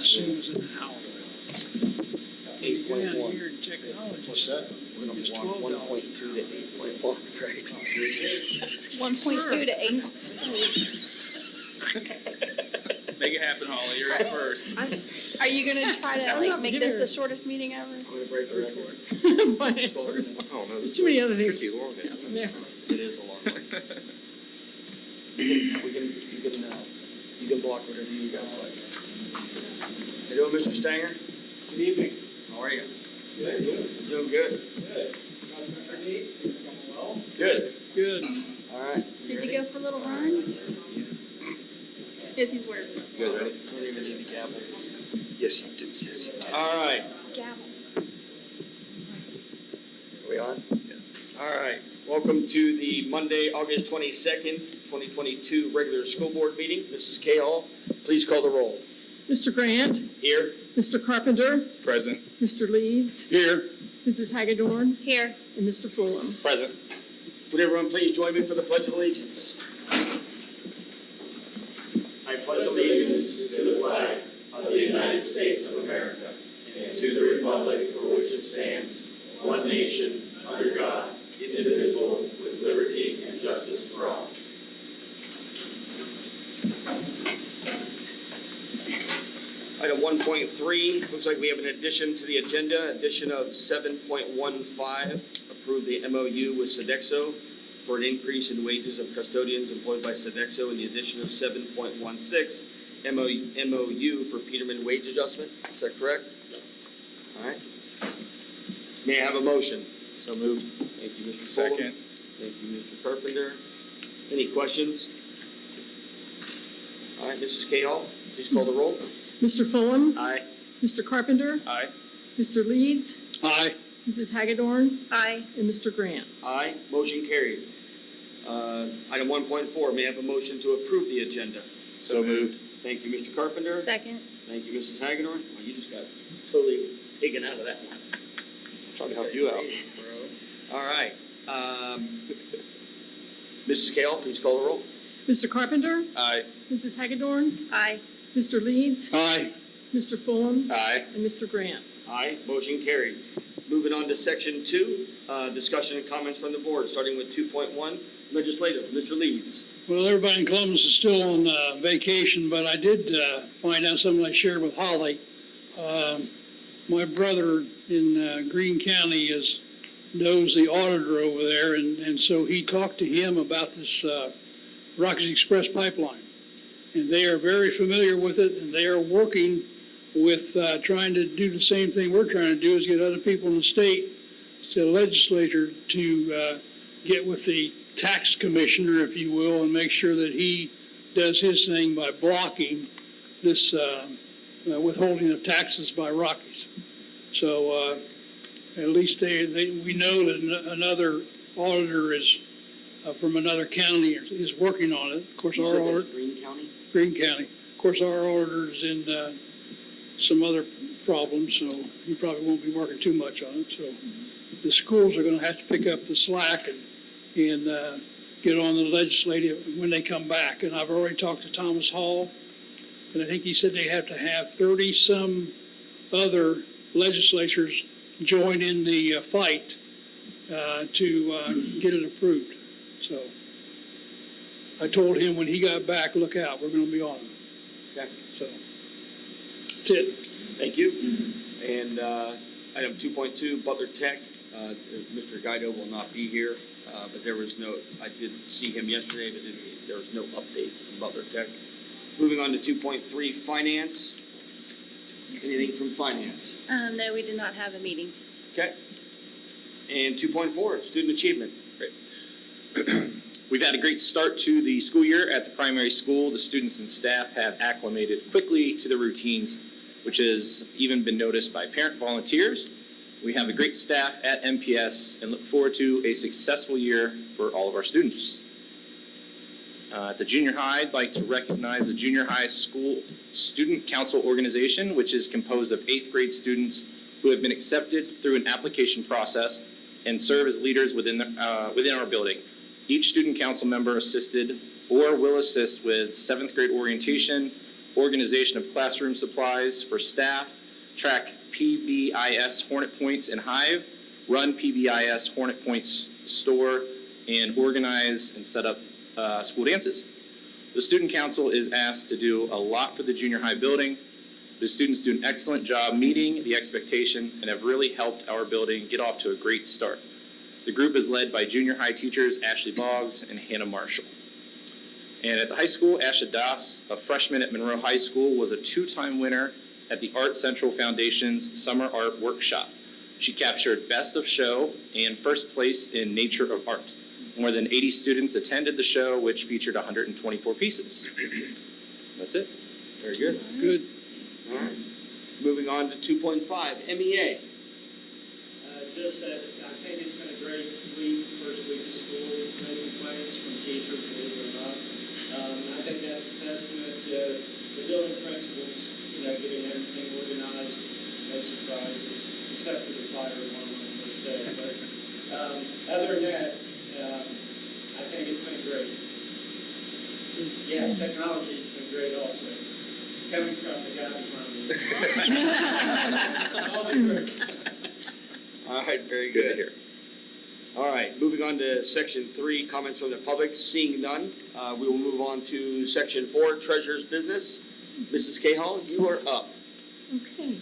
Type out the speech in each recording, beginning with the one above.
assume it was an hour. 8.1. Here in technology. What's that? We're going It's to want $12. 1.2 to 8.1, right? 1.2 to 8. Make it happen, Holly. You're at first. Are you gonna try to I'm like not make here. this the shortest meeting ever? I'm going to break the record. Finance 12 report. minutes. Oh, no, There's too many other things. pretty long now. Yeah. It is a long one. You can block whatever you guys like. You doing, Mr. Stanger? Good evening. How are you? Good. Doing good. Good. How's Mr. Nate? Going well? Good. Good. All right. Did you go for a little run? Yes, he's wearing You guys ready? Don't even need the gavel. Yes, you did. Yes. All right. gavel. Are we on? All right. Welcome to the Monday, August 22nd, 2022 regular school board meeting. Mrs. K. Hall, please call the roll. Mr. Grant, Here. Mr. Carpenter, Present. Mr. Leeds, Here. Mrs. Hagedorn, Here. and Mr. Fulham. Present. Would everyone please join me for the Pledge of Allegiance? I pledge allegiance to the flag of the United States of America and to the republic for which it stands, one nation, under God, indivisible, with liberty and justice for all. Item 1.3, looks like we have an addition to the agenda, addition of 7.15, approve the MOU with Sodexo for an increase in wages of custodians employed by Sodexo, and the addition of 7.16, MOU for Peterman wage adjustment. Is that correct? Yes. All right. May I have a motion? So moved. Thank you, Mr. Fulham. Second. Thank you, Mr. Carpenter. Any questions? All right, Mrs. K. Hall, please call the roll. Mr. Fulham, Aye. Mr. Carpenter, Aye. Mr. Leeds, Aye. Mrs. Hagedorn, Aye. and Mr. Grant. Aye, motion carried. Item 1.4, may I have a motion to approve the agenda? So moved. Thank you, Mr. Carpenter. Second. Thank you, Mrs. Hagedorn. Well, you just got totally taken out of that one. Trying to help you out. All right. Mrs. K. Hall, please call the roll. Mr. Carpenter, Aye. Mrs. Hagedorn, Aye. Mr. Leeds, Aye. Mr. Fulham, Aye. and Mr. Grant. Aye, motion carried. Moving on to section 2, discussion and comments from the board, starting with 2.1, legislative. Mr. Leeds. Well, everybody in Columbus is still on vacation, but I did find out something I shared with Holly. My brother in Greene County knows the auditor over there, and so he talked to him about this Rockies Express pipeline. And they are very familiar with it, and they are working with trying to do the same thing we're trying to do, is get other people in the state, to the legislature, to get with the tax commissioner, if you will, and make sure that he does his thing by blocking this withholding of taxes by Rockies. So at least we know that another auditor is from another county is working on it. Of course, You our said that auditor, was Greene County? Greene County. Of course, our auditor's in some other problems, so he probably won't be working too much on it. So the schools are going to have to pick up the slack and get on the legislative when they come back. And I've already talked to Thomas Hall, and I think he said they have to have 30-some other legislatures join in the fight to get it approved. So I told him when he got back, look out, we're going to be on him. Okay. So that's it. Thank you. And item 2.2, Butler Tech. Mr. Guido will not be here, but I did see him yesterday, but there was no update from Butler Tech. Moving on to 2.3, Finance. Anything from Finance? No, we did not have a meeting. Okay. And 2.4, Student Achievement. Great. We've had a great start to the school year at the primary school. The students and staff have acclimated quickly to the routines, which has even been noticed by parent volunteers. We have a great staff at MPS and look forward to a successful year for all of our students. At the junior high, I'd like to recognize the Junior High School Student Council Organization, which is composed of 8th grade students who have been accepted through an application process and serve as leaders within our building. Each student council member assisted or will assist with 7th grade orientation, organization of classroom supplies for staff, track PBIS Hornet Points and Hive, run PBIS Hornet Points store, and organize and set up school dances. The student council is asked to do a lot for the junior high building. The students do an excellent job meeting the expectation and have really helped our building get off to a great start. The group is led by junior high teachers Ashley Boggs and Hannah Marshall. And at the high school, Asha Das, a freshman at Monroe High School, was a two-time winner at the Art Central Foundation's Summer Art Workshop. She captured Best of Show and first place in Nature of Art. More than 80 students attended the show, which featured 124 pieces. That's it. Very good. Good. All right. Moving on to 2.5, MEA. Just that I think it's been a great week, first week of school, no complaints from teachers, believe it or not. I think that's a testament to the building principals, getting everything organized, no surprises, except for the fire one on the first day. But other than that, I think it's been great. Yeah, technology's been great also. Coming from the guy in front of me. All been great. All right, very Good to good. hear. All right, moving on to section 3, comments from the public. Seeing none, we will move on to section 4, treasurer's business. Mrs. Cahall, you are up. Okay.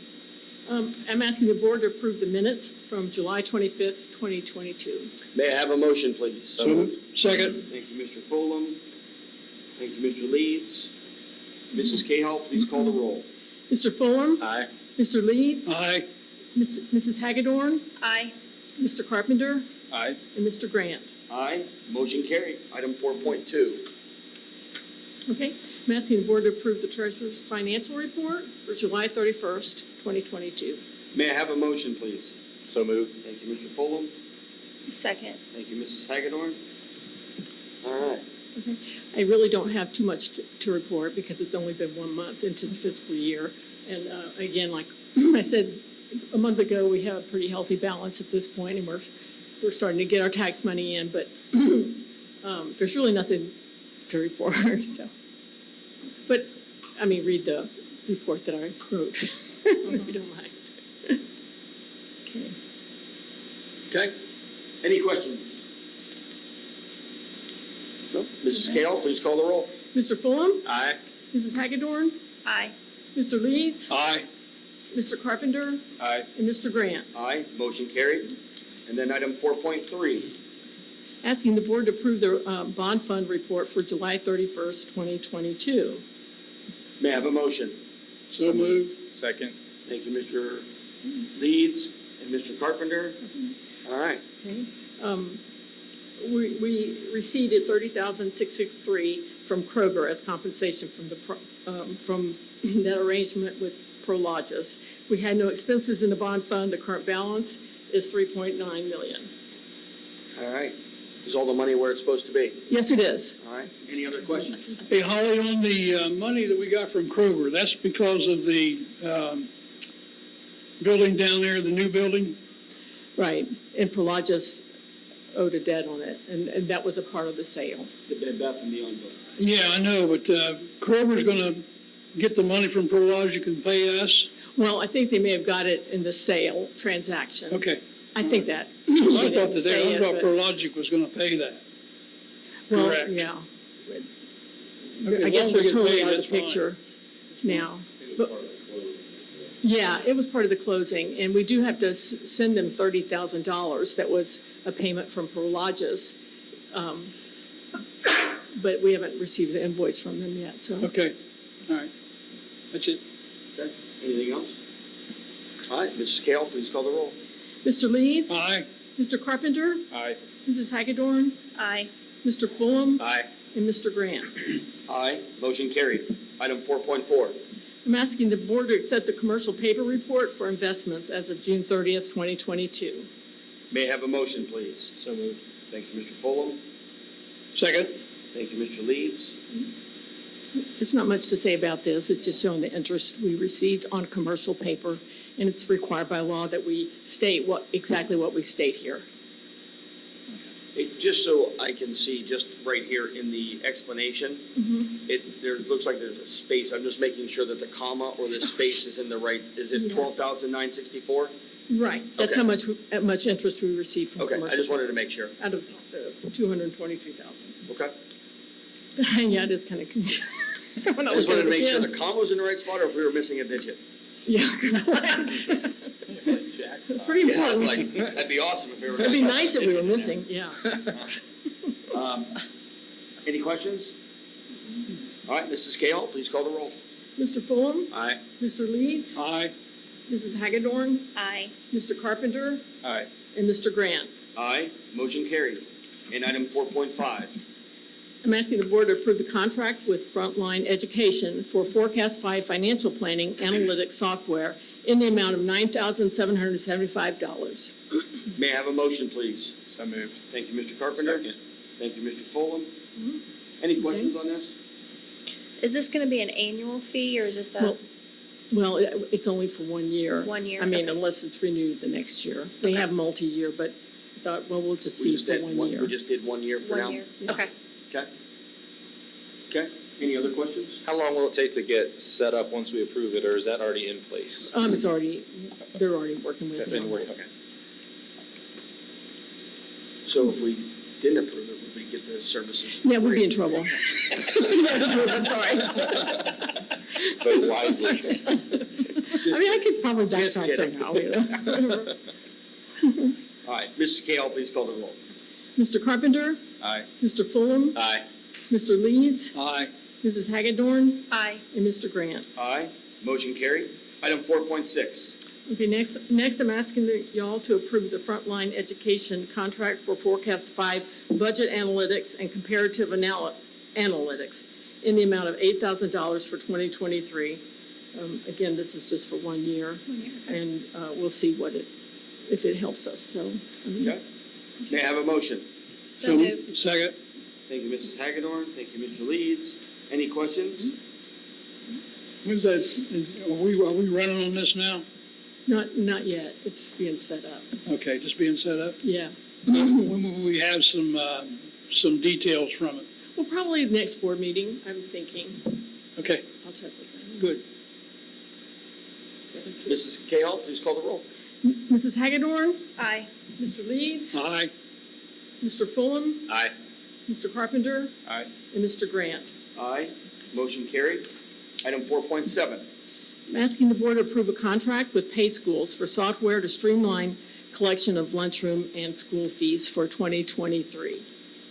I'm asking the board to approve the minutes from July 25th, 2022. May I have a motion, please? So moved. Second. Thank you, Mr. Fulham. Thank you, Mr. Leeds. Mrs. Cahall, please call the roll. Mr. Fulham? Aye. Mr. Leeds? Aye. Mrs. Hagedorn? Aye. Mr. Carpenter? Aye. And Mr. Grant? Aye. Motion carried. Item 4.2. Okay. I'm asking the board to approve the treasurer's financial report for July 31st, 2022. May I have a motion, please? So moved. Thank you, Mr. Fulham. Second. Thank you, Mrs. Hagedorn. All right. Okay. I really don't have too much to report because it's only been 1 month into the fiscal year. And again, like I said a month ago, we have a pretty healthy balance at this point, and we're starting to get our tax money in, but there's really nothing to report. So, but I mean, read the report that I wrote if you don't mind. Okay. Okay. Any questions? No? Mrs. Cahall, please call the roll. Mr. Fulham, Aye. Mrs. Hagedorn, Aye. Mr. Leeds, Aye. Mr. Carpenter, Aye. and Mr. Grant. Aye. Motion carried. And then item 4.3. Asking the board to approve the bond fund report for July 31st, 2022. May I have a motion? So moved. Second. Thank you, Mr. Leeds and Mr. Carpenter. All right. Okay. We received $30,663 from Kroger as compensation from that arrangement with Prologis. We had no expenses in the bond fund. The current balance is $3.9 million. All right. Is all the money where it's supposed to be? Yes, it is. All right. Any other questions? Hey, Holly, on the money that we got from Kroger, that's because of the building down there, the new building? Right. And Prologis owed a debt on it, and that was a part of the sale. The Bed Bath & Beyond book. Yeah, I know, but Kroger's going to get the money from Prologis and pay us? Well, I think they may have got it in the sale transaction. Okay. I think that. I thought Prologis was going to pay that. Well, Correct. yeah. Okay, I guess as long as they're we get totally paid, out of that's the fine. picture now. But- Yeah, it was part of the closing, and we do have to send them $30,000. That was a payment from Prologis. But we haven't received an invoice from them yet, so. Okay, all right. That's it. Okay. Anything else? All right. Mrs. Cahall, please call the roll. Mr. Leeds? Aye. Mr. Carpenter? Aye. Mrs. Hagedorn? Aye. Mr. Fulham? Aye. And Mr. Grant? Aye. Motion carried. Item 4.4. I'm asking the board to accept the commercial paper report for investments as of June 30th, 2022. May I have a motion, please? So moved. Thank you, Mr. Fulham. Second. Thank you, Mr. Leeds. There's not much to say about this. It's just showing the interest we received on commercial paper, and it's required by law that we state exactly what we state here. Just so I can see, just right here in the explanation, there looks like there's a space. I'm just making sure that the comma or the space is in the right, is it Yeah. 12,964? Right, that's Okay. how much interest we receive from Okay, commercial. I just wanted to make sure. Out of 222,000. Okay. Yeah, it is kind of. I just wanted to make sure the comma was in the right spot or if we were missing a digit. Yeah. It's pretty Yeah, I was important. like, that'd be awesome if we were. It'd be nice if we were missing, yeah. Any questions? All right, Mrs. Kale, please call the roll. Mr. Fulham, Aye. Mr. Leeds, Aye. Mrs. Hagedorn, Aye. Mr. Carpenter, Aye. and Mr. Grant. Aye, motion carried. And item 4.5, I'm asking the board to approve the contract with Frontline Education for Forecast 5 financial planning analytics software in the amount of $9,775. may I have a motion, please? So moved. Thank you, Mr. Carpenter. Second. Thank you, Mr. Fulham. Any questions on this? Is this gonna be an annual fee or is this a, Well, Well, it's only for 1 year. 1 year? I mean, Okay. unless it's renewed the next year. They have multi-year, but I thought, well, we'll just We see just for did 1 year. We just did 1 year for now. 1 year? Yeah. Okay. Okay. Okay, any other questions? How long will it take to get set up once we approve it, or is that already in place? It's already, they're already working with it. Been working, okay. So if we didn't approve it, would we get the services? Yeah, we'd be in free? trouble. I'm sorry. Vote wisely. I mean, I could probably Just backtrack kidding. somehow, you know. All right, Mrs. Kale, please call the roll. Mr. Carpenter, Aye. Mr. Fulham, Aye. Mr. Leeds, Aye. Mrs. Hagedorn, Aye. and Mr. Grant. Aye, motion carried. Item 4.6, Okay, next I'm asking y'all to approve the Frontline Education contract for Forecast 5 budget analytics and comparative analytics in the amount of $8,000 for 2023. Again, this is just for 1 year, and we'll see if it helps us, so. okay? May I have a motion? So moved. Second. Thank you, Mrs. Hagedorn. Thank you, Mr. Leeds. Any questions? When's that, are we running on this now? Not yet, it's being set up, Okay, just being set up. yeah. When will we have some details from it? Well, probably the next board meeting, I'm thinking. Okay, I'll check with them. good. Mrs. Kale, please call the roll. Mrs. Hagedorn, Aye. Mr. Leeds, Aye. Mr. Fulham, Aye. Mr. Carpenter, Aye. and Mr. Grant. Aye, motion carried. Item 4.7, I'm asking the board to approve a contract with Pay Schools for software to streamline collection of lunchroom and school fees for 2023.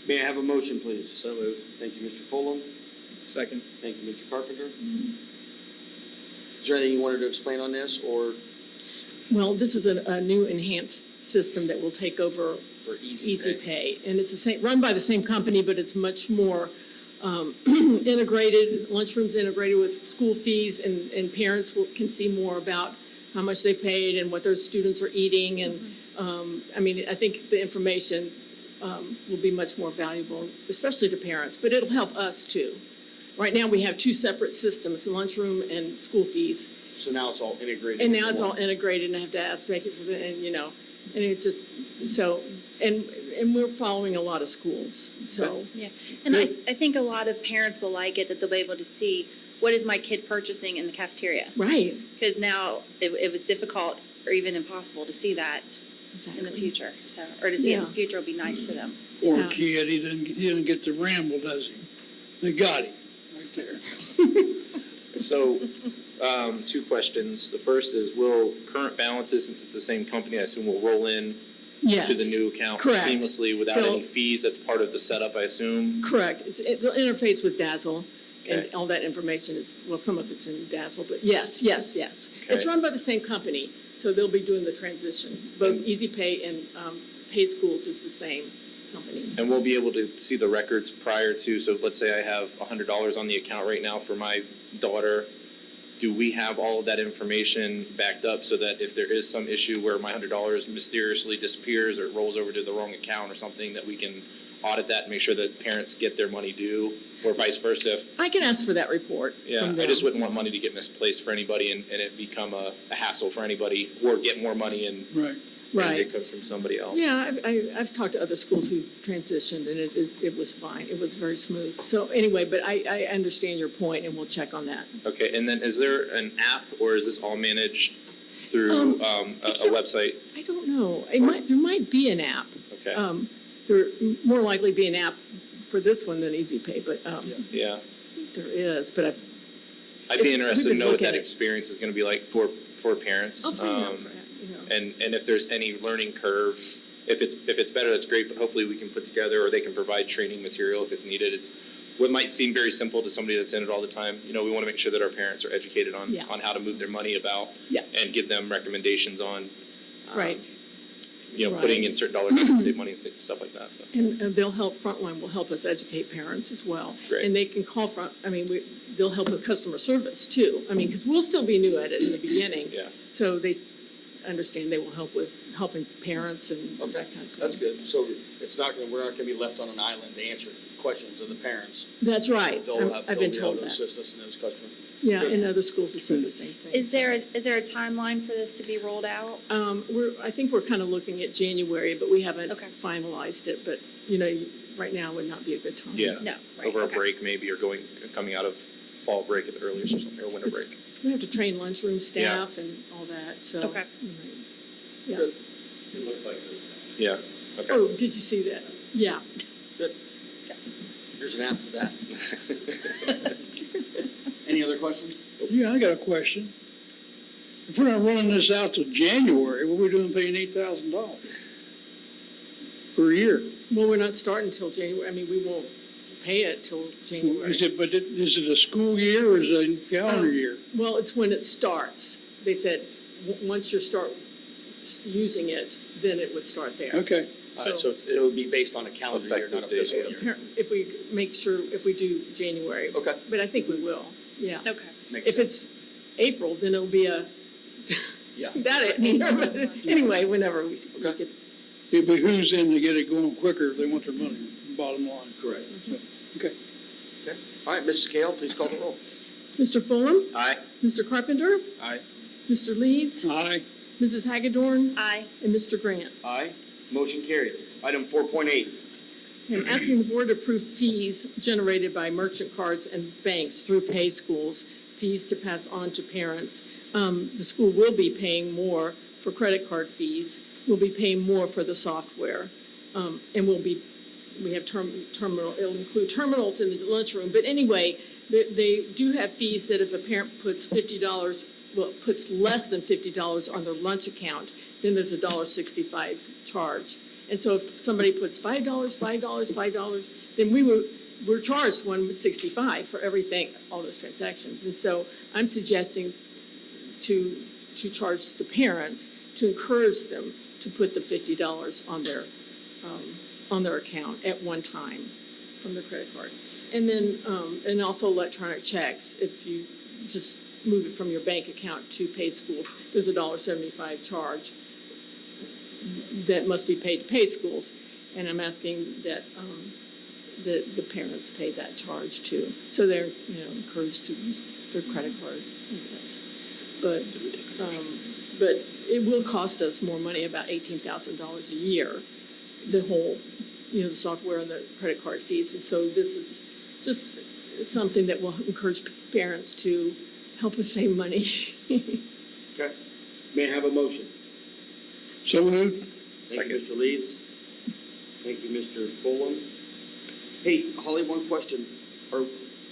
may I have a motion, please? So moved. Thank you, Mr. Fulham. Second. Thank you, Mr. Carpenter. Is there anything you wanted to explain on this, or Well, this is a new enhanced system that will take over for Easy Easy Pay? Pay. And it's the same, run by the same company, but it's much more integrated, lunchrooms integrated with school fees, and parents can see more about how much they paid and what their students are eating. And, I mean, I think the information will be much more valuable, especially to parents, but it'll help us too. Right now, we have two separate systems, lunchroom and school fees. So now it's all integrated? And into now it's all one. integrated, and I have to ask Becky for the, and it just, so, and we're following a lot of schools, so. Yeah, and I think a lot of parents will like it, that they'll be able to see, what is my kid purchasing in the cafeteria? Right. Because now it was difficult or even impossible to see that in the Exactly. future. So, or to see it in the Yeah. future will be nice for them. Poor Yeah. kid, he didn't get to ramble, does he? They got him, right there. So, 2 questions. The first is, will current balances, since it's the same company, I assume will roll in Yes. to the new account Correct. seamlessly without They'll- any fees? That's part of the setup, I assume? Correct. It'll interface with Dazzle, and Okay. all that information is, well, some of it's in Dazzle, but yes. It's Okay. run by the same company, so they'll be doing the transition. Both Easy Pay and Pay Schools is the same company. And we'll be able to see the records prior to, so let's say I have $100 on the account right now for my daughter. Do we have all of that information backed up so that if there is some issue where my $100 mysteriously disappears or it rolls over to the wrong account or something, that we can audit that and make sure that parents get their money due, or vice versa? I can ask for that report Yeah, from I them. just wouldn't want money to get misplaced for anybody and it become a hassle for anybody, or get more money and Right. Right. it comes from somebody else. Yeah, I've talked to other schools who've transitioned, and it was fine. It was very smooth. So anyway, but I understand your point, and we'll check on that. Okay, and then is there an app, or is this all managed through a website? I don't know. There might be an app. Okay, There more likely be an app for this one than Easy Pay, but yeah. there is. But I'd be If- interested we to could know look what that at it. experience is gonna be like for parents. I'll find out for that, you know. And if there's any learning curve, if it's better, that's great, but hopefully we can put together, or they can provide training material if it's needed. It's what might seem very simple to somebody that's in it all the time. You know, we wanna make sure that our parents are educated on Yeah. how to move their money about. Yeah. And give them recommendations on, Right. you know, Right. putting in certain dollar amounts to save money and stuff like that, so. And Frontline will help us educate parents as well. Great. And they can call they'll help with customer service too. Because we'll still be new at it in the beginning. Yeah. So they understand they will help with helping parents and Okay, that kind of thing. that's good. So we're not gonna be left on an island to answer questions of the parents. That's right. I've been told They'll be able to that. assist us in those customers. Yeah, and other schools have said the same thing. Is there a timeline for this to be rolled out? I think we're kind of looking at January, but we haven't Okay. finalized it. But, right now would not be a good time. Yeah. No, right, Over a okay. break maybe, or coming out of fall break at the earliest or something, or winter break. We have to train lunchroom staff and all that, so. Okay. Yeah. Good. It looks like this. Yeah, okay. Oh, did you see that? Yeah. Good. Here's an app for that. Any other questions? Yeah, I got a question. If we're not running this out to January, what are we doing paying $8,000 per year? Well, we're not starting until January. We won't pay it till January. Is it a school year or is it a calendar year? Well, it's when it starts. They said, once you start using it, then it would start there. Okay. All right, so it would be based on a calendar year, not a Effective fiscal date. year. If we make sure, if we do January. Okay. But I think we will, yeah. Okay. Makes If sense. it's April, then it'll be a, Yeah. that it, but anyway, whenever we Okay. get. It behooves them to get it going quicker if they want their money, bottom line. Correct. Okay. Okay. All right, Mrs. Kale, please call the roll. Mr. Fulham, Aye. Mr. Carpenter, Aye. Mr. Leeds, Aye. Mrs. Hagedorn, Aye. and Mr. Grant. Aye. Motion carried. Item 4.8. I'm asking the board to approve fees generated by merchant cards and banks through pay schools, fees to pass on to parents. The school will be paying more for credit card fees. We'll be paying more for the software. And we have terminal, it'll include terminals in the lunchroom. But anyway, they do have fees that if a parent puts puts less than $50 on their lunch account, then there's a $1.65 charge. And so if somebody puts $5, then we're charged $1.65 for everything, all those transactions. And so I'm suggesting to charge the parents, to encourage them to put the $50 on their account at one time from their credit card. And then, and also electronic checks, if you just move it from your bank account to pay schools, there's a $1.75 charge that must be paid to pay schools. And I'm asking that the parents pay that charge too. So they're, encouraged to use their credit card, I guess. But it will cost us more money, about $18,000 a year, the whole, the software and the credit card fees. And so this is just something that will encourage parents to help us save money. Okay. May I have a motion? So moved. Thank you, Mr. Leeds. Thank you, Mr. Fulham. Hey, Holly, one question.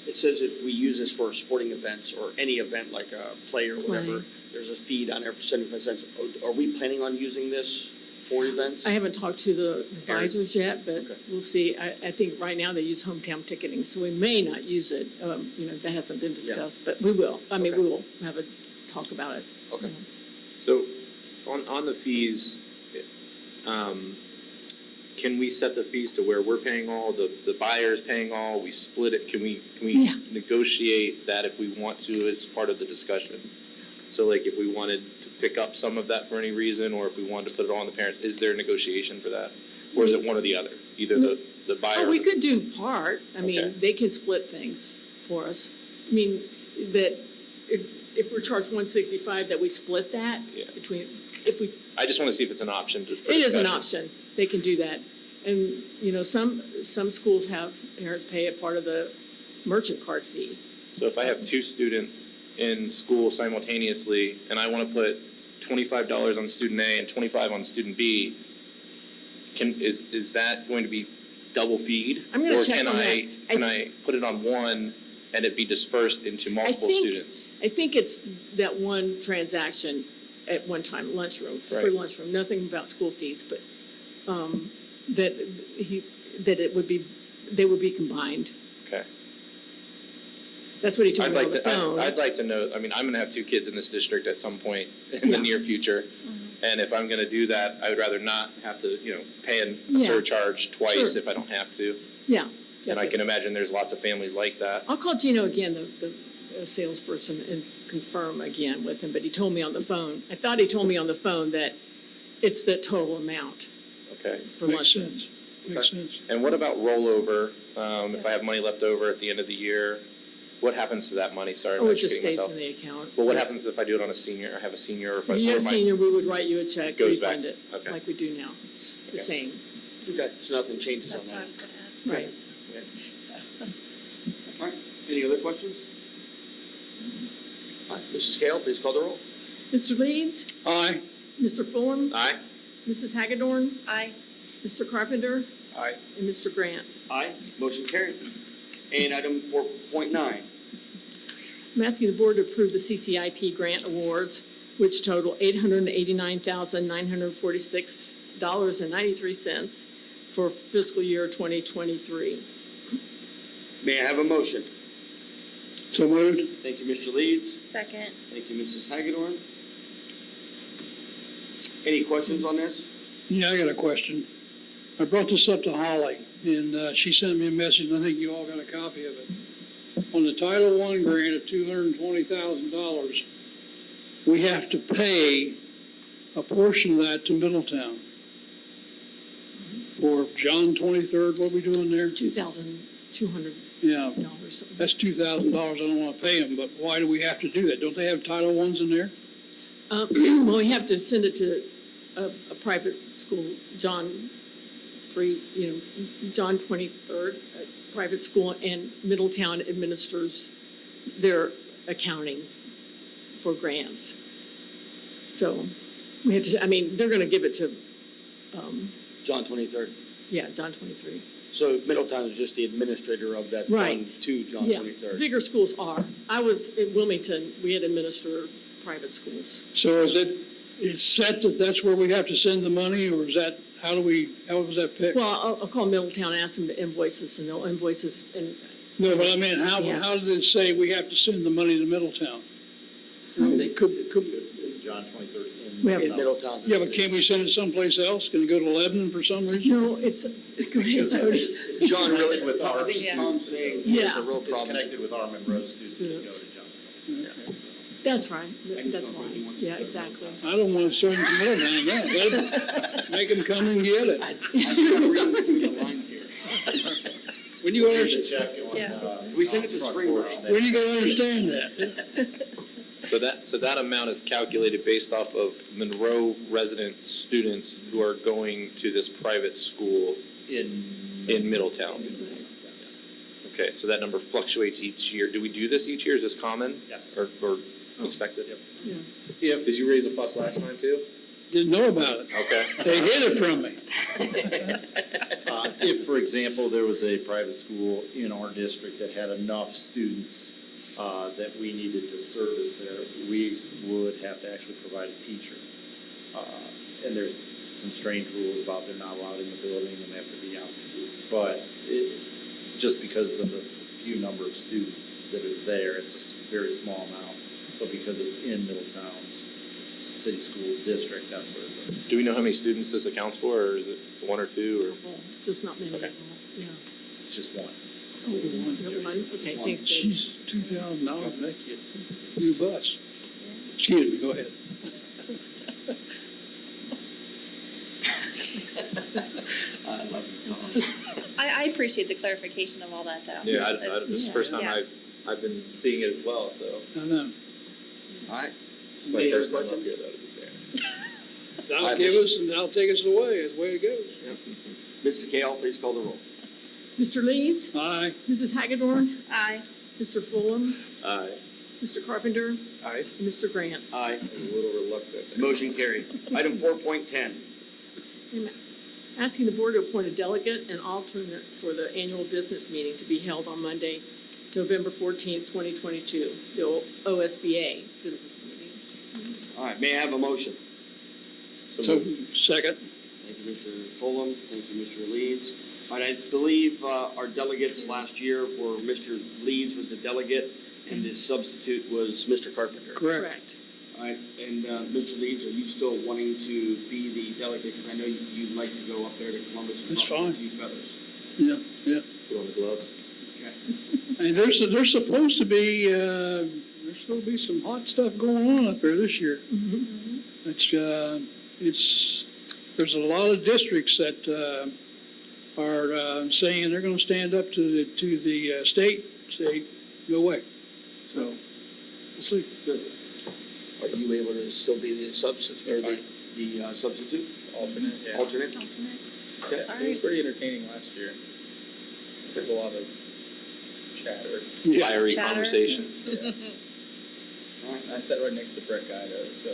It says if we use this for sporting events or any event like a play or whatever, Play. there's a fee down there for 75 cents. Are we planning on using this for events? I haven't talked to the advisors yet, but Okay. we'll see. I think right now they use hometown ticketing, so we may not use it. That hasn't been discussed, but we will. We Okay. will have a talk about it. Okay. So, on the fees, can we set the fees to where we're paying all, the buyer's paying all, we split it? Can we Yeah. negotiate that if we want to as part of the discussion? So like if we wanted to pick up some of that for any reason, or if we wanted to put it all on the parents, is there a negotiation for that? Or is it one or the other? Either the buyer Oh, or we the- could do part. Okay. They can split things for us. That if we're charged $165, that we split that Yeah. between, if we, I just want to see if it's an option. for it is an discussion. option. They can do that. And, some schools have parents pay a part of the merchant card fee. So if I have two students in school simultaneously and I want to put $25 on student A and 25 on student B, is that going to be double feed? I'm gonna check on that. Or can I put it on one and it be dispersed into multiple think- students? I think it's that one transaction at one time, lunchroom, for Right. lunchroom, nothing about school fees, but, that they would be combined. Okay. That's what he told I'd me on like the to, phone. I'd like to know, I mean, I'm going to have two kids in this district at some point in the Yeah. near future. And if I'm going to do that, I would rather not have to, pay a Yeah. surcharge twice Sure. if I don't have to. Yeah. And I can imagine there's lots of families like that. I'll call Gino again, the salesperson, and confirm again with him, but he told me on the phone, I thought he told me on the phone that it's the total amount Okay. for Makes lunchroom. sense. Makes sense. And what about rollover? If I have money left over at the end of the year, what happens to that money? Sorry, I'm Oh, it just educating stays myself. in the account. Well, what happens if I do it on a senior? I have a senior, or if I, If you're or a my- senior, we would write you a check, Goes back. refund it, Okay. like we do now, the Okay. same, Okay, so nothing changes on That's what I that. was gonna ask. right. All right, any other questions? All right, Mrs. Kale, please call the roll. Mr. Leeds, Aye. Mr. Fulham, Aye. Mrs. Hagedorn, Aye. Mr. Carpenter, Aye. and Mr. Grant. Aye, motion carried. And item 4.9, I'm asking the board to approve the CCIP grant awards, which total $889,946.93 for fiscal year 2023. may I have a motion? So moved. Thank you, Mr. Leeds. Second. Thank you, Mrs. Hagedorn. Any questions on this? Yeah, I got a question. I brought this up to Holly, and she sent me a message, and I think you all got a copy of it. On the Title I grant of $220,000, we have to pay a portion of that to Middletown. For John 23rd, what are we doing there? $2,200. Yeah, Something. that's $2,000. I don't want to pay them, but why do we have to do that? Don't they have Title Is in there? Well, we have to send it to a private school, John 23rd, a private school, and Middletown administers their accounting for grants. So we have to, they're going to give it to, John 23rd. yeah, John 23. So Middletown is just the administrator of that Right. fund to John Yeah, 23rd. bigger schools are. I was in Wilmington, we had to administer private schools. So it's set that that's where we have to send the money, or is that, how was that picked? Well, I'll call Middletown, ask them to invoice us, and they'll invoice us, and No, but I mean, how did it say we have to send the money to Middletown? Could- John 23rd We have- In Middletown. Yeah, but can't we send it someplace else? Can it go to Lebanon for some reason? no, go ahead, Jody. John, really, Connected with I ours. think Yeah. Tom's saying Yeah. there's a real It's problem. connected with our Monroe students who go to Students. John. That's right, I just that's don't why, think he wants to yeah, put it exactly. I don't want to send them to Middletown, no. Make them come and get it. I'm trying to read between the lines here. When you There's a understand, check on, Yeah. We send it to front Springboro. porch there. when you gonna understand that? So that amount is calculated based off of Monroe resident students who are going to this private school In in Middletown. Okay, so that number fluctuates each year. Do we do this each year? Is this common? Yes. Or expected? If Did you raise a fuss last time too? Didn't know about it. Okay. They hid it from me. If, for example, there was a private school in our district that had enough students that we needed to service there, we would have to actually provide a teacher. And there's some strange rules about they're not allowed in the building and they have to be out. But just because of the few number of students that are there, it's a very small amount. But because it's in Middletown's city school district, that's where it goes. Do we know how many students this accounts for, or is it one or two, Well, just not many, Okay. yeah. It's just one. Oh, one, okay, thanks, Dave. Jeez, $2,000, make you a new bus. Excuse me, go ahead. I appreciate the clarification of all that, though. or? Yeah, That's- this is the first time Yeah. I've been seeing it as well, so. I know. All right. My Any other first time up questions? here, though, to be fair. Thou give us and thou take us away, is the way it goes. Mrs. Kale, please call the roll. Mr. Leeds, Aye. Mrs. Hagedorn, Aye. Mr. Fulham, Aye. Mr. Carpenter, Aye. and Mr. Grant. Aye. I'm a little reluctant. Motion carried. Item 4.10. I'm asking the board to appoint a delegate and alternate for the annual business meeting to be held on Monday, November 14th, 2022, the OSBA business meeting. All right, may I have a motion? So, second. Thank you, Mr. Fulham. Thank you, Mr. Leeds. All right, I believe our delegates last year were Mr. Leeds was the delegate, and his substitute was Mr. Carpenter. Correct. All right, and Mr. Leeds, are you still wanting to be the delegate? Because I know you'd like to go up there to Columbus and That's ruffle a fine. few feathers. Yeah, yeah. Put on the gloves. Okay. And there's supposed to be, some hot stuff going on up there this year. There's a lot of districts that, are, saying they're gonna stand up to the state, say, no way. So, we'll see. Good. Are you able to still be the substitute, or the substitute? Alternate, yeah. Alternate? Okay. It was pretty entertaining last year. There's a lot of chatter. Fiery Chatter. conversation. I sat right next to Brett Guido, so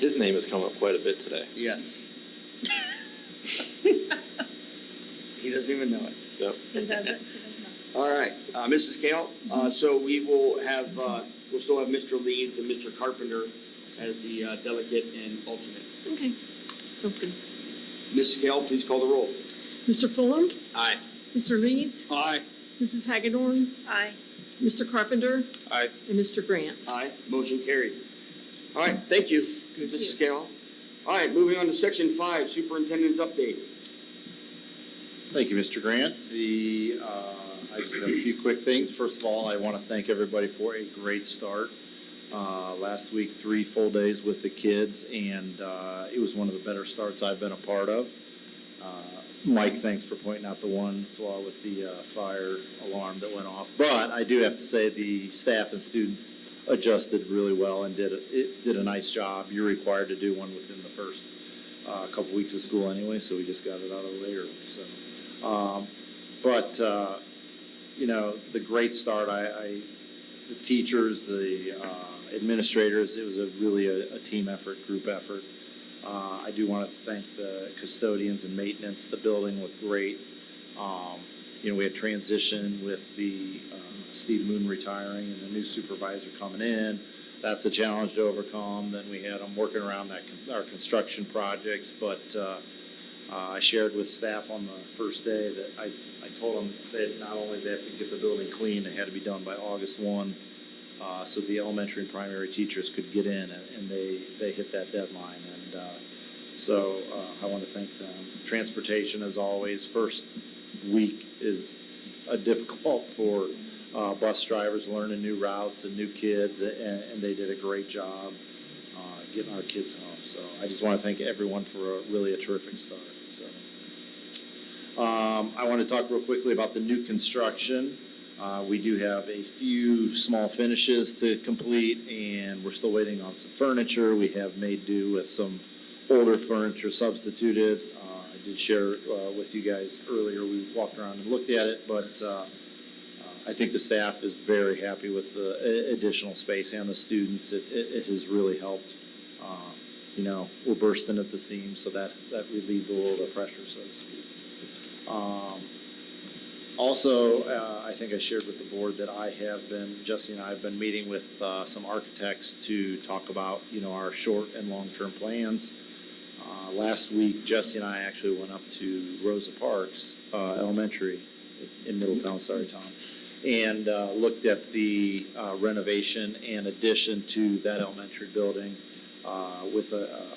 His name has come up quite a bit today. Yes. He doesn't even know it. Yep. He doesn't. All right, Mrs. Kale, so we will have, we'll still have Mr. Leeds and Mr. Carpenter as the delegate and alternate. Okay, sounds good. Mrs. Kale, please call the roll. Mr. Fulham, Aye. Mr. Leeds, Aye. Mrs. Hagedorn, Aye. Mr. Carpenter, Aye. and Mr. Grant. Aye, motion carried. All right, thank you, Mrs. Kale. All right, moving on to section 5, superintendent's update. Thank you, Mr. Grant. I just have a few quick things. First of all, I want to thank everybody for a great start. Last week, 3 full days with the kids, and it was one of the better starts I've been a part of. Mike, thanks for pointing out the one flaw with the fire alarm that went off. But I do have to say the staff and students adjusted really well and did a nice job. You're required to do one within the first couple weeks of school anyway, so we just got it out of the way early. So, the great start. The teachers, the administrators. It was really a team effort, group effort. I do want to thank the custodians and maintenance. The building looked great. We had transition with the Steve Moon retiring and the new supervisor coming in. That's a challenge to overcome. Then we had them working around our construction projects. But I shared with staff on the first day that I told them that not only they have to get the building clean, it had to be done by August 1. So the elementary and primary teachers could get in, and they hit that deadline. And so I want to thank them. Transportation, as always, first week is difficult for bus drivers learning new routes and new kids, and they did a great job getting our kids home. So I just want to thank everyone for a terrific start. So I want to talk real quickly about the new construction. We do have a few small finishes to complete, and we're still waiting on some furniture. We have made do with some older furniture substituted. I did share with you guys earlier. We walked around and looked at it, but I think the staff is very happy with the additional space and the students. It has really helped. We're bursting at the seams, so that relieved a little bit of pressure, so to speak. Also, I think I shared with the board that Jesse and I have been meeting with some architects to talk about, our short and long-term plans. Last week, Jesse and I actually went up to Rosa Parks Elementary in Middletown, Tom, and looked at the renovation and addition to that elementary building with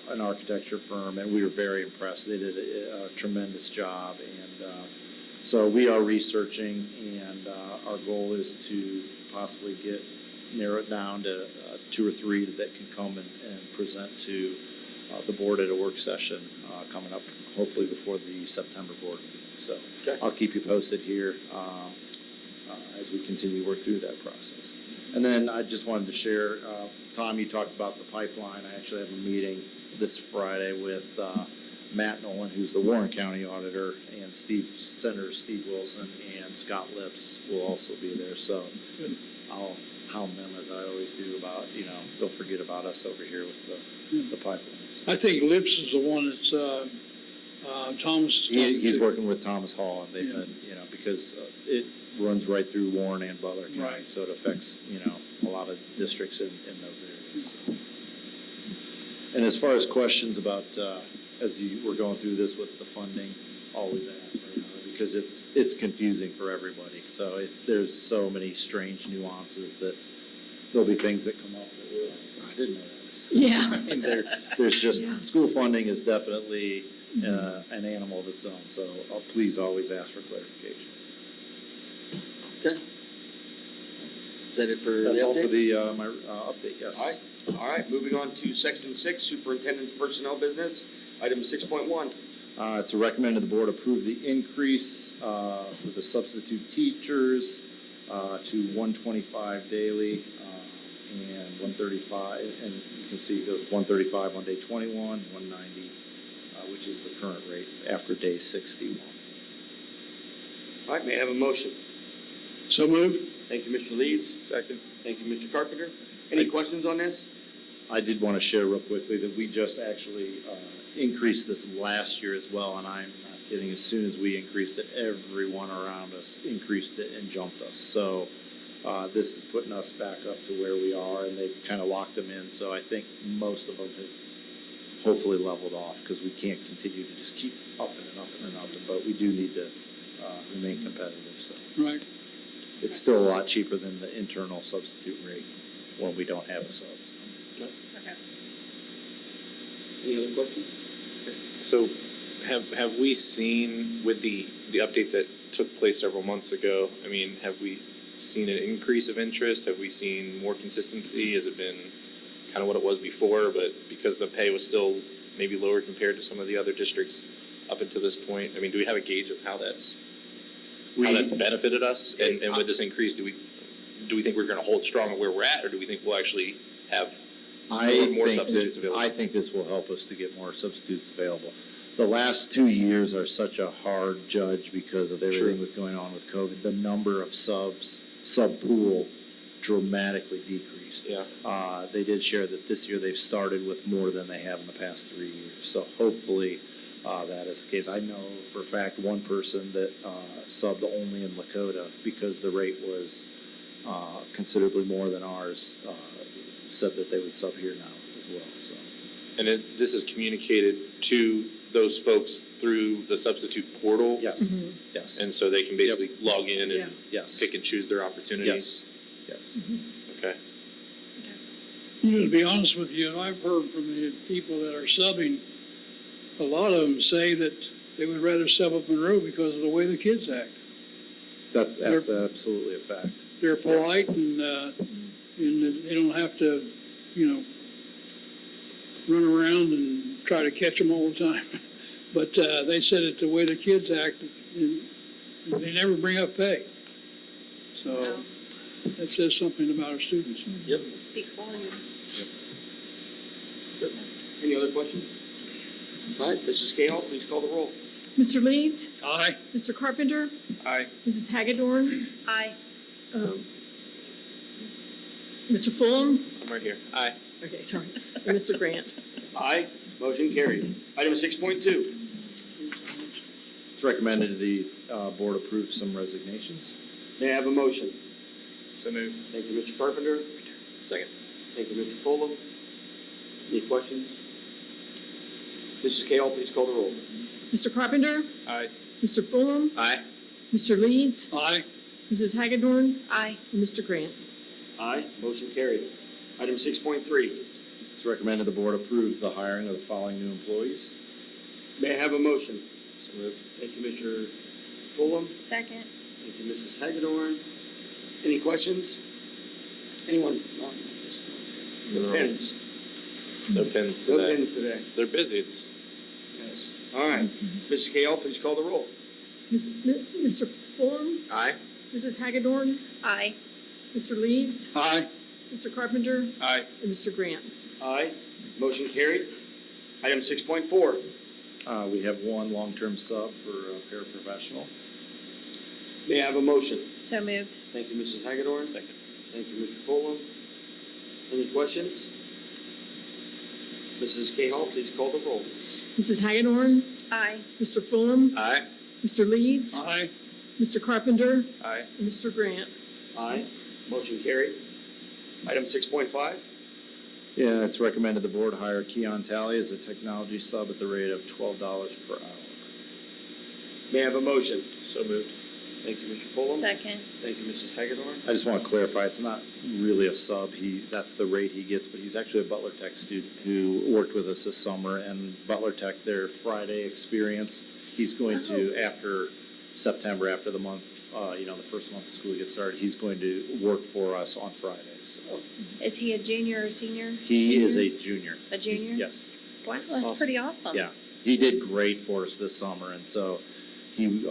an architecture firm, and we were very impressed. They did a tremendous job, and so we are researching, and our goal is to possibly narrow it down to 2 or 3 that can come and present to the board at a work session coming up, hopefully before the September board meeting. So Okay. I'll keep you posted here as we continue to work through that process. And then I just wanted to share, Tom, you talked about the pipeline. I actually have a meeting this Friday with Matt Nolan, who's the Warren County Auditor, and Senator Steve Wilson and Scott Lips will also be there. So I'll hound them as I always do about, don't forget about us over here with the pipelines. I think Lips is the one that's, Thomas. is talking He's to. working with Thomas Hall, and they've Yeah. been, because it runs right through Warren and Butler County, Right. so it affects, a lot of districts in those areas. So. And as far as questions about, as you were going through this with the funding, always ask right now, because it's confusing for everybody. So there's so many strange nuances that there'll be things that come up that we're like, I didn't know that. Yeah. I mean, there's just, Yeah. school funding is definitely an animal of its own, so please always ask for clarification. Okay. Is that it for the That's all for update? the, my update, yes. All right, moving on to section 6, superintendent's personnel business, item 6.1. It's recommended the board approve the increase for the substitute teachers to 125 daily and 135, and you can see it goes 135 on day 21, 190, which is the current rate after day 61. All right, may I have a motion? So moved. Thank you, Mr. Leeds. Second. Thank you, Mr. Carpenter. Any questions on this? I did want to share real quickly that we just actually increased this last year as well, and I'm not kidding. As soon as we increased it, everyone around us increased it and jumped us. So this is putting us back up to where we are, and they've kind of locked them in. So I think most of them have hopefully leveled off, because we can't continue to just keep up and up and up. But we do need to remain competitive. So Right. it's still a lot cheaper than the internal substitute rate when we don't have a sub. Any other questions? So have we seen with the update that took place several months ago, I mean, have we seen an increase of interest? Have we seen more consistency? Has it been kind of what it was before, but because the pay was still maybe lower compared to some of the other districts up until this point? I mean, do we have a gauge of how that's benefited us? And with this increase, do we think we're going to hold strong at where we're at, or do we think we'll actually have more substitutes available? I think this will help us to get more substitutes available. The last 2 years are such a hard judge because of everything that's going on with COVID. The number of sub pool dramatically decreased. Yeah. They did share that this year they've started with more than they have in the past 3 years. So hopefully that is the case. I know for a fact one person that subbed only in Lakota because the rate was considerably more than ours, said that they would sub here now as well. So. And this is communicated to those folks through the substitute portal? Yes, yes. And so they can basically log in Yeah. and Yes. pick and choose their opportunities? Yes. Okay. To be honest with you, I've heard from the people that are subbing, a lot of them say that they would rather sub up Monroe because of the way the kids act. That's absolutely a fact. They're polite and they don't have to, run around and try to catch them all the time. But they said that the way the kids act, they never bring up pay. So Wow. that says something about our students. Yep. Speak volumes. Any other questions? All right, Mrs. Cahill, please call the roll. Mr. Leeds? Aye. Mr. Carpenter? Aye. Mrs. Hagedorn? Aye. Mr. Fulham? I'm right here. Aye. Okay, sorry. And Mr. Grant? Aye, motion carried. Item 6.2. It's recommended the board approve some resignations. May I have a motion? So moved. Thank you, Mr. Carpenter. Second. Thank you, Mr. Fulham. Any questions? Mrs. Cahill, please call the roll. Mr. Carpenter? Aye. Mr. Fulham? Aye. Mr. Leeds? Aye. Mrs. Hagedorn? Aye. And Mr. Grant? Aye, motion carried. Item 6.3. It's recommended the board approve the hiring of the following new employees. May I have a motion? So moved. Thank you, Mr. Fulham. Second. Thank you, Mrs. Hagedorn. Any questions? Anyone? No pens. No pins No today. pens today. They're busy. It's Yes. All right. Mrs. Cahill, please call the roll. Mr. Fulham? aye. Mrs. Hagedorn? Aye. Mr. Leeds, Aye. Mr. Carpenter, Aye. and Mr. Grant. Aye. Motion carried. Item 6.4. We have one long-term sub for a paraprofessional. May I have a motion? So moved. Thank you, Mrs. Hagedorn. Second. Thank you, Mr. Fulham. Any questions? Mrs. Cahall, please call the roll. Mrs. Hagedorn, Aye. Mr. Fulham, Aye. Mr. Leeds, Aye. Mr. Carpenter, Aye. and Mr. Grant. Aye. Motion carried. Item 6.5. Yeah, it's recommended the board hire Keon Talley as a technology sub at the rate of $12 per hour. May I have a motion? So moved. Thank you, Mr. Fulham. Second. Thank you, Mrs. Hagedorn. I just want to clarify, it's not really a sub. That's the rate he gets, but he's actually a Butler Tech student who worked with us this summer, and Butler Tech, their Friday experience, he's going to, after September, after the month, the first month of school gets started, he's going to work for us on Fridays. So Is he a junior or senior? he is Senior? a junior. A junior? Yes. Wow, that's pretty awesome. Yeah, he did great for us this summer, and so we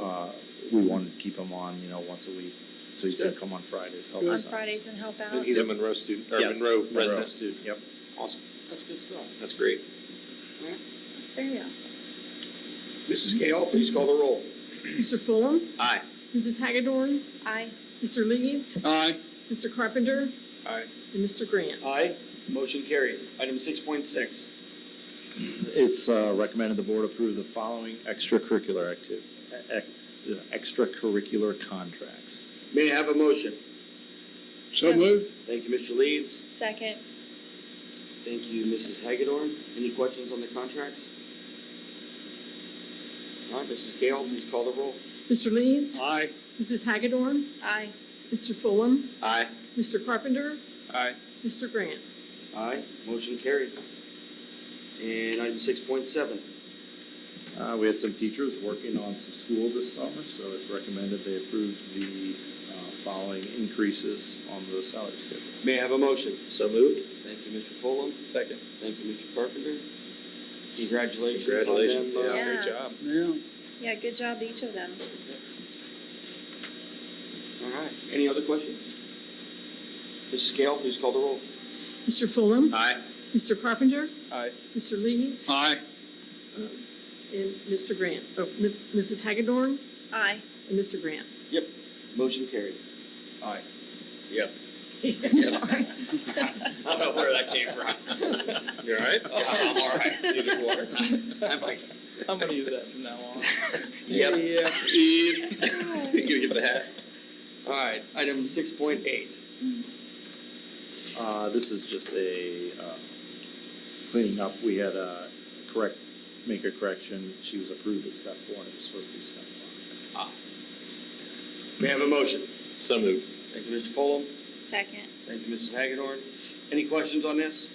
wanted to keep him on, once a week. So he's gonna come on Fridays, help On us out. Fridays and help out? And he's a Monroe student, or Yes, Monroe resident. student, yep. Awesome. That's good stuff. That's great. Very awesome. Mrs. Cahall, please call the roll. Mr. Fulham, Aye. Mrs. Hagedorn, Aye. Mr. Leeds, Aye. Mr. Carpenter, Aye. and Mr. Grant. Aye. Motion carried. Item 6.6. It's recommended the board approve the following extracurricular contracts. May I have a motion? So moved. Thank you, Mr. Leeds. Second. Thank you, Mrs. Hagedorn. Any questions on the contracts? All right, Mrs. Cahall, please call the roll. Mr. Leeds, Aye. Mrs. Hagedorn, Aye. Mr. Fulham, Aye. Mr. Carpenter, Aye. Mr. Grant. Aye. Motion carried. And item 6.7. We had some teachers working on some school this summer, so it's recommended they approve the following increases on the salary schedule. May I have a motion? So moved. Thank you, Mr. Fulham. Second. Thank you, Mr. Carpenter. Congratulations on Congratulations. them. Yeah, Yeah. great job. Yeah. Yeah, good job to each of them. All right. Any other questions? Mrs. Cahall, please call the roll. Mr. Fulham, Aye. Mr. Carpenter, Aye. Mr. Leeds, Aye. and Mr. Grant. Oh, Mrs. Hagedorn, Aye. and Mr. Grant. Yep. Motion carried. Aye. Yep. Sorry. I don't know where that came from. You all right? I'm all right. Need a water? I'm like, I'm gonna use that from now on. yep. You gonna give the hat? All right. Item 6.8. This is just a cleaning up. We had make a correction. She was approved at step 1. It was supposed to be step 5. May I have a motion? So moved. Thank you, Mr. Fulham. Second. Thank you, Mrs. Hagedorn. Any questions on this?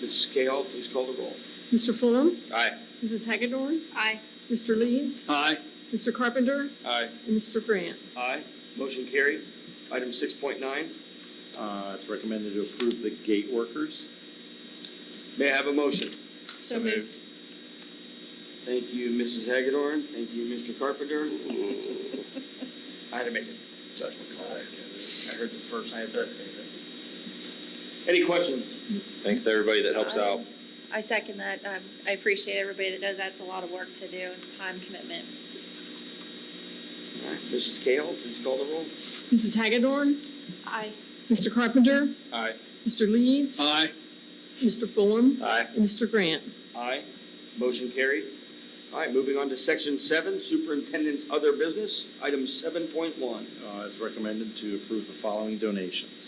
Mrs. Cahall, please call the roll. Mr. Fulham, Aye. Mrs. Hagedorn, Aye. Mr. Leeds, Aye. Mr. Carpenter, Aye. and Mr. Grant. Aye. Motion carried. Item 6.9. It's recommended to approve the gate workers. May I have a motion? So moved. Thank you, Mrs. Hagedorn. Thank you, Mr. Carpenter. I had to make a judgment call. I heard the first. Any questions? Thanks to everybody that helps out. I second that. I appreciate everybody that does that. It's a lot of work to do and time commitment. All right. Mrs. Cahall, please call the roll. Mrs. Hagedorn, Aye. Mr. Carpenter, Aye. Mr. Leeds, Aye. Mr. Fulham, Aye. and Mr. Grant. Aye. Motion carried. All right, moving on to Section 7, Superintendent's Other Business, item 7.1. It's recommended to approve the following donations.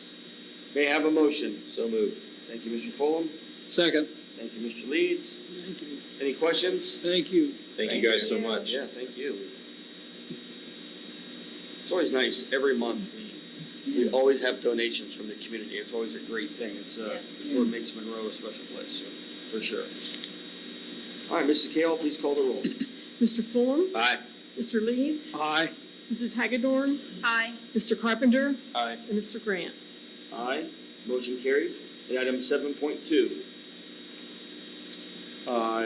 May I have a motion? So moved. Thank you, Mr. Fulham. Second. Thank you, Mr. Leeds. Thank you. Any questions? Thank you. Thank you guys so much. Yeah, thank you. It's always nice, every month, we always have donations from the community. It's always a great thing. It's Yes. what makes Monroe a special place, for sure. All right, Mrs. Cahall, please call the roll. Mr. Fulham, Aye. Mr. Leeds, Aye. Mrs. Hagedorn, Aye. Mr. Carpenter, Aye. and Mr. Grant. Aye. Motion carried. And item 7.2.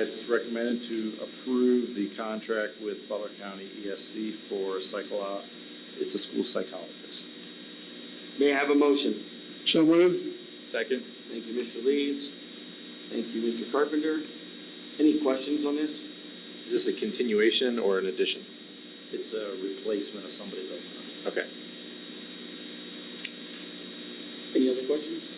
It's recommended to approve the contract with Butler County ESC for it's a school psychologist. May I have a motion? So moved. Second. Thank you, Mr. Leeds. Thank you, Mr. Carpenter. Any questions on this? Is this a continuation or an addition? It's a replacement of somebody that. Okay. Any other questions?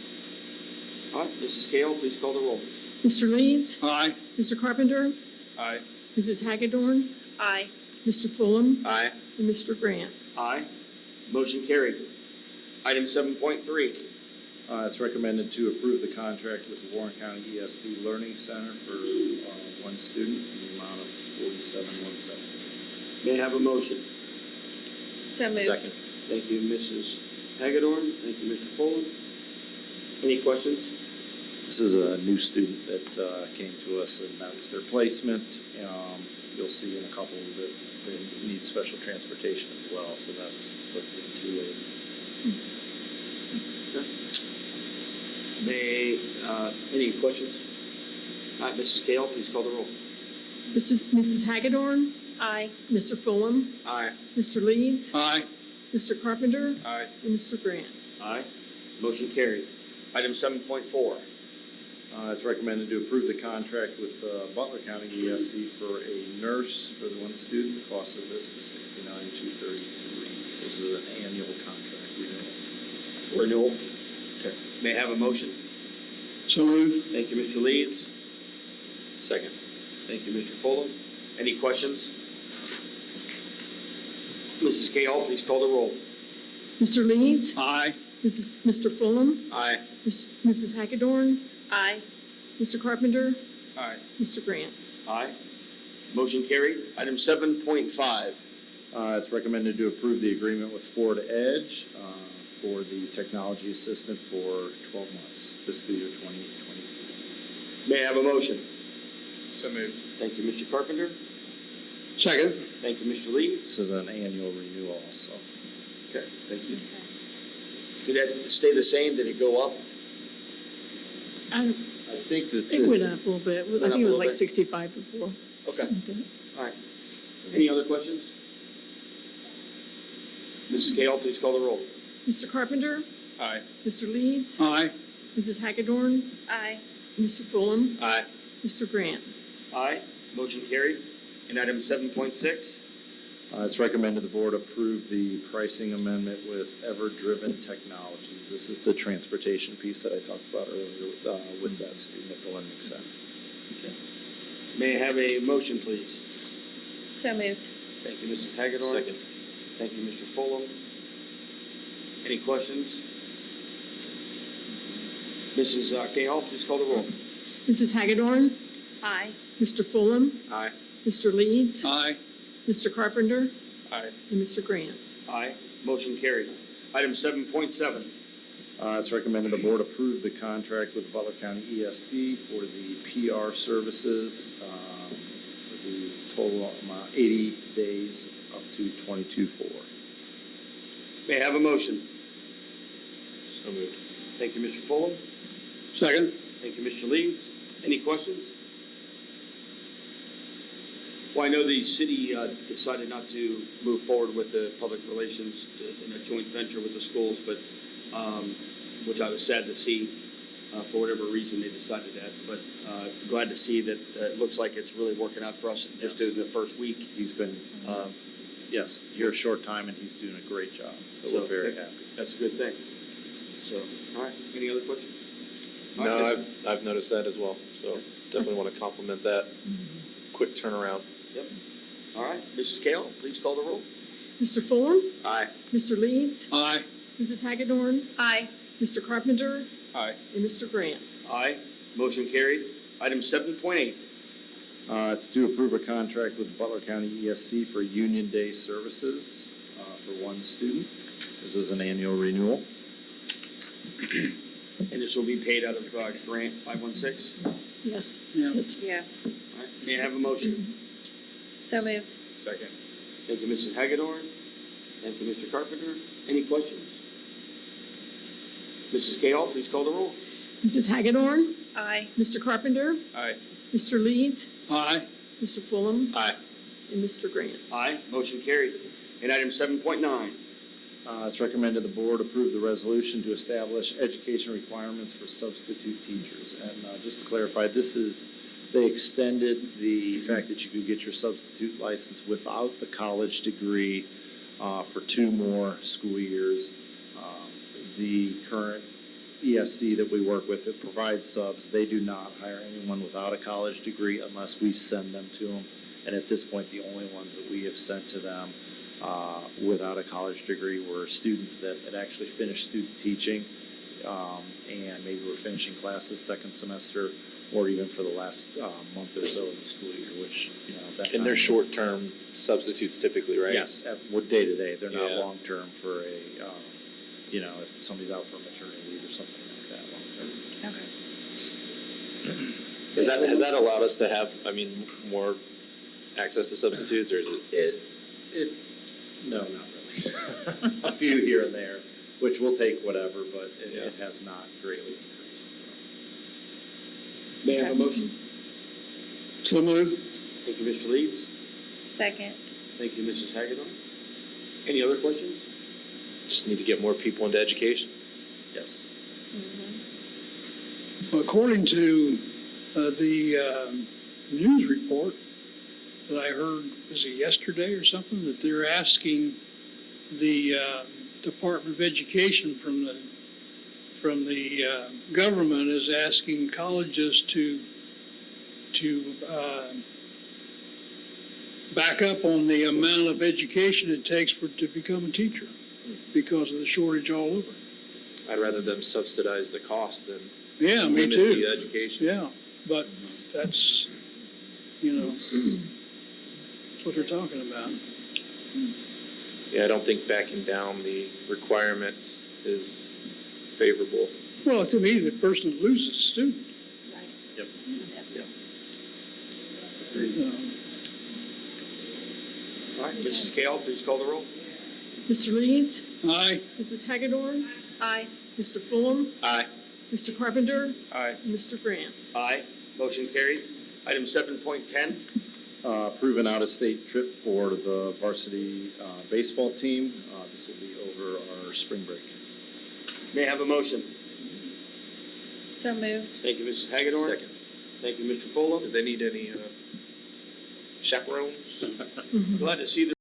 All right, Mrs. Kale, please call the roll. Mr. Leeds, Aye. Mr. Carpenter, Aye. Mrs. Hagedorn, Aye. Mr. Fulham, Aye. and Mr. Grant. Aye. Motion carried. Item 7.3. It's recommended to approve the contract with the Warren County ESC Learning Center for one student in the amount of $47,170. May I have a motion? So moved. Second. Thank you, Mrs. Hagedorn. Thank you, Mr. Fulham. Any questions? This is a new student that came to us, and that was their placement. You'll see in a couple that they need special transportation as well, so that's listed in 2A. Any questions? All right, Mrs. Kale, please call the roll. Mrs. Hagedorn, Aye. Mr. Fulham, Aye. Mr. Leeds, Aye. Mr. Carpenter, Aye. and Mr. Grant. Aye. Motion carried. Item 7.4. It's recommended to approve the contract with Butler County ESC for a nurse for the one student. The cost of this is $69,233. This is an annual contract renewal. Renewal. Okay. May I have a motion? So moved. Thank you, Mr. Leeds. Second. Thank you, Mr. Fulham. Any questions? Mrs. Kale, please call the roll. Mr. Leeds, Aye. Mr. Fulham, Aye. Mrs. Hagedorn, Aye. Mr. Carpenter, Aye. Mr. Grant. Aye. Motion carried. Item 7.5. It's recommended to approve the agreement with Ford Edge for the technology assistant for 12 months, fiscal year 2023. May I have a motion? So moved. Thank you, Mr. Carpenter. Second. Thank you, Mr. Leeds. This is an annual renewal also. Okay, thank you. Did that stay the same? Did it go up? I I think that. It went up a little bit. I Went up think a it was little like bit. 65 before. Okay, Okay. all right. Any other questions? Mrs. Kale, please call the roll. Mr. Carpenter, Aye. Mr. Leeds, Aye. Mrs. Hagedorn, Aye. Mr. Fulham, Aye. Mr. Grant. Aye. Motion carried. And item 7.6. It's recommended the board approve the pricing amendment with Ever-Driven Technologies. This is the transportation piece that I talked about earlier with that student at the Learning Center. May I have a motion, please? So moved. Thank you, Mrs. Hagedorn. Second. Thank you, Mr. Fulham. Any questions? Mrs. Cahill, please call the roll. Mrs. Hagedorn, Aye. Mr. Fulham, Aye. Mr. Leeds, Aye. Mr. Carpenter, Aye. and Mr. Grant. Aye. Motion carried. Item 7.7. It's recommended the board approve the contract with Butler County ESC for the PR services for the total amount 80 days up to 22/4. May I have a motion? So moved. Thank you, Mr. Fulham. Second. Thank you, Mr. Leeds. Any questions? Well, I know the city decided not to move forward with the public relations in a joint venture with the schools, but, which I was sad to see, for whatever reason they decided that. But glad to see that it looks like it's really working out for us just in the first week. He's been, yes, here a short time and he's doing a great job. So we're very happy. That's a good thing. So, all right, any other questions? All No, right, Mr. I've noticed that as well, so definitely want to compliment that quick turnaround. Yep. All right, Mrs. Kale, please call the roll. Mr. Fulham, Aye. Mr. Leeds, Aye. Mrs. Hagedorn, Aye. Mr. Carpenter, Aye. and Mr. Grant. Aye. Motion carried. Item 7.8. It's to approve a contract with Butler County ESC for Union Day services for one student. This is an annual renewal. And this will be paid out of grant 516. Yes. Yeah. Yes. Yeah. All right, may I have a motion? So moved. Second. Thank you, Mrs. Hagedorn. Thank you, Mr. Carpenter. Any questions? Mrs. Cahill, please call the roll. Mrs. Hagedorn, Aye. Mr. Carpenter, Aye. Mr. Leeds, Aye. Mr. Fulham, Aye. and Mr. Grant. Aye. Motion carried. And item 7.9. It's recommended the board approve the resolution to establish education requirements for substitute teachers. And just to clarify, they extended the fact that you could get your substitute license without the college degree for 2 more school years. The current ESC that we work with that provides subs, they do not hire anyone without a college degree unless we send them to them. And at this point, the only ones that we have sent to them without a college degree were students that had actually finished student teaching and maybe were finishing classes second semester or even for the last month or so of the school year, which, that. And they're short-term substitutes typically, right? Yes, we're day-to-day. They're not Yeah. long-term for if somebody's out for maternity leave or something like that, long-term. Okay. Has that allowed us to have, more access to substitutes, or is it? No, not really. A few here and there, which will take whatever, but it has not greatly increased. May I have a motion? So moved. Thank you, Mr. Leeds. Second. Thank you, Mrs. Hagedorn. Any other questions? Just need to get more people into education. Yes. According to the news report that I heard, was it yesterday or something, that they're asking the Department of Education from the government is asking colleges to back up on the amount of education it takes to become a teacher because of the shortage all over. I'd rather them subsidize the cost than Yeah, me limit too. the education. Yeah, but that's, that's what they're talking about. Yeah, I don't think backing down the requirements is favorable. Well, to me, the person that loses is a student. Yep. All right, Mrs. Gale, please call the roll. Mr. Leeds, Aye. Mrs. Hagedorn, Aye. Mr. Fulham, Aye. Mr. Carpenter, Aye. and Mr. Grant. Aye. Motion carried. Item 7.10. Approve an out-of-state trip for the varsity baseball team. This will be over our spring break. May I have a motion? So moved. Thank you, Mrs. Hagedorn. Second. Thank you, Mr. Fulham. Do they need any chaperones? Glad to see